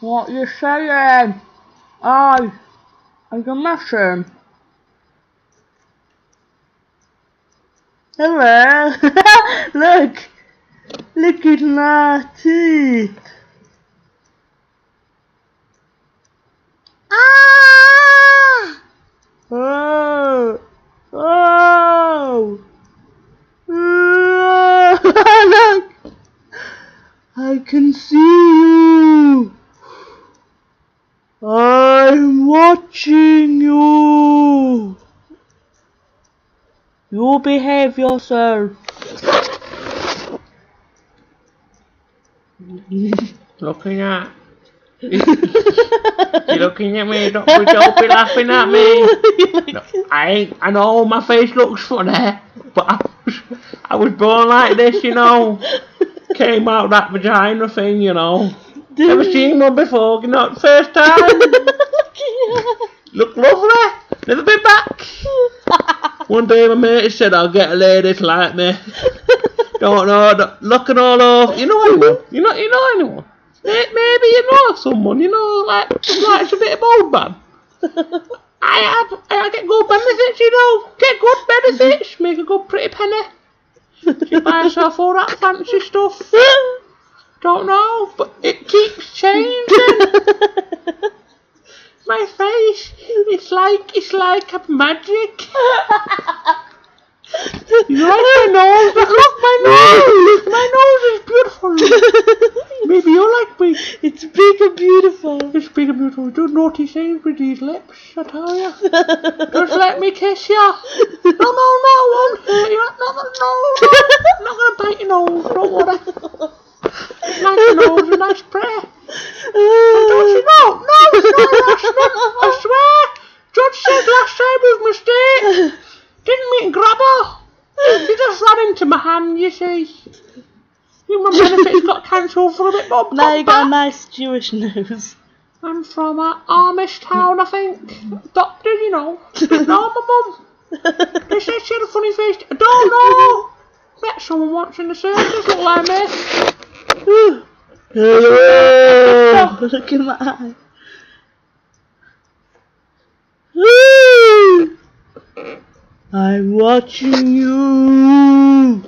What you saying? I can mash him. Hello. Look at my teeth. Ah! Oh! Oh! Look! I can see you. I'm watching you. You behave yourself. Looking at. You're looking at me, don't be laughing at me. No, I know my face looks funny, but I was born like this, you know. Came out that vagina thing, you know. Never seen one before, you know, first time. Look lovely, never been back. One day my mate said I'll get a lady to like me. Don't know, looking all over. You know anyone? You know anyone? Maybe you know someone, you know, like likes a bit of old man. I get good benefits, you know. Get good benefits, make a good pretty penny. She buy herself all that fancy stuff. Don't know, but it keeps changing. My face, it's like a magic. You like my nose? Look, my nose! My nose is beautiful. Maybe you like me. It's big and beautiful. It's big and beautiful. Don't naughty things with these lips, I tell you. Just let me kiss you. No, I won't hurt you. No. I'm not going to bite your nose, don't worry. Nice nose and nice prayer. Don't you know? No, it's not harassment. I swear. Judge said last time was a mistake. Didn't mean grab her. She just ran into my hand, you see. My benefits got cancelled for a bit, but now you got a nice Jewish nose. I'm from Amish town, I think. Doctor, you know. No, my mum. They said she had a funny face. I don't know. Met someone once in the circus, look like me. Oh, look at my eye. I'm watching you.